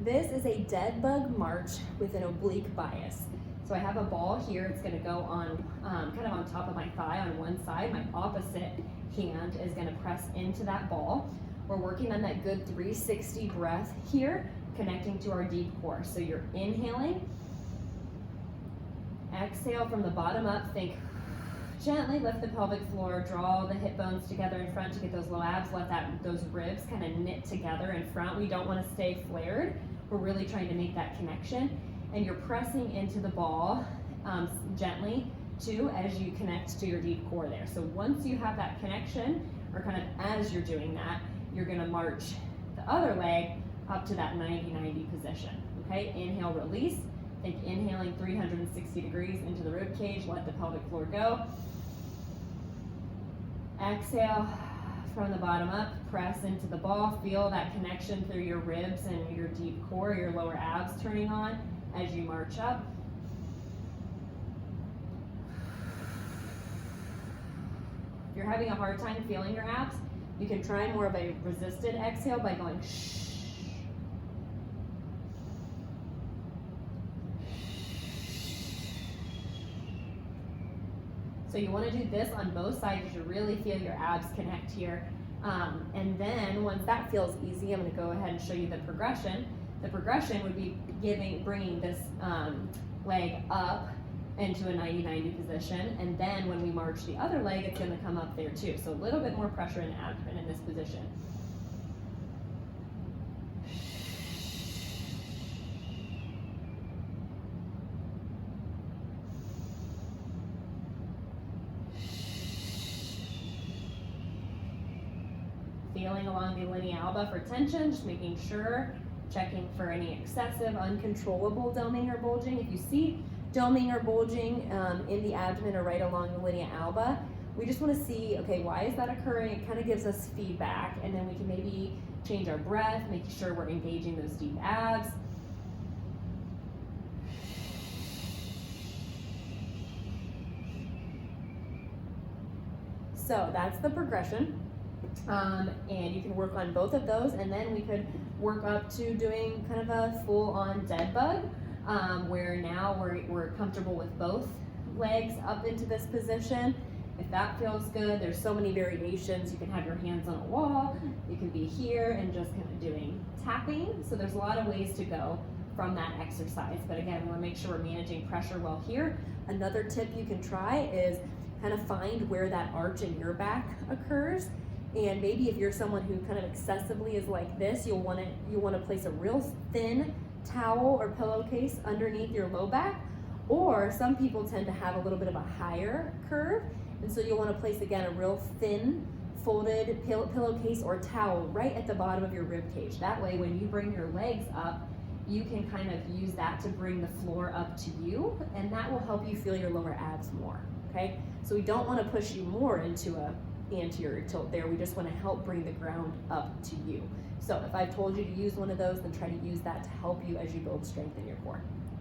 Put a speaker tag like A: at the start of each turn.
A: this is a dead bug march with an oblique bias. So I have a ball here. It's going to go on kind of on top of my thigh on one side. My opposite hand is going to press into that ball. We're working on that good 360 breath here, connecting to our deep core. So you're inhaling. Exhale from the bottom up. Think gently lift the pelvic floor, draw the hip bones together in front to get those low abs, let those ribs kind of knit together in front. We don't want to stay flared. We're really trying to make that connection. And you're pressing into the ball gently too as you connect to your deep core there. So once you have that connection, or kind of as you're doing that, you're gonna march the other leg up to that 90-90 position, okay? Inhale, release. Think inhaling 360 degrees into the rib cage, let the pelvic floor go. Exhale from the bottom up, press into the ball, feel that connection through your ribs and your deep core, your lower abs turning on as you march up. If you're having a hard time feeling your abs, you can try more of a resisted exhale by going shh. So you want to do this on both sides to really feel your abs connect here. And then once that feels easy, I'm going to go ahead and show you the progression. The progression would be bringing this leg up into a 90-90 position, and then when we march the other leg, it's going to come up there too. So a little bit more pressure in the abdomen in this position. Feeling along the linea alba for tension, just making sure, checking for any excessive, uncontrollable doming or bulging. If you see doming or bulging in the abdomen or right along the linea alba, we just want to see, okay, why is that occurring? It kind of gives us feedback, and then we can maybe change our breath, making sure we're engaging those deep abs. So that's the progression. And you can work on both of those, and then we could work up to doing kind of a full-on dead bug, where now we're comfortable with both legs up into this position. If that feels good, there's so many variations. You can have your hands on a wall, you can be here and just kind of doing tapping. So there's a lot of ways to go from that exercise. But again, we want to make sure we're managing pressure well here. Another tip you can try is kind of find where that arch in your back occurs. And maybe if you're someone who kind of excessively is like this, you'll want to place a real thin towel or pillowcase underneath your low back. Or some people tend to have a little bit of a higher curve, and so you'll want to place again a real thin folded pillowcase or towel right at the bottom of your rib cage. That way, when you bring your legs up, you can kind of use that to bring the floor up to you, and that will help you feel your lower abs more. Okay, so we don't want to push you more into a anterior tilt there. We just want to help bring the ground up to you. So if I've told you to use one of those, then try to use that to help you as you build strength in your core.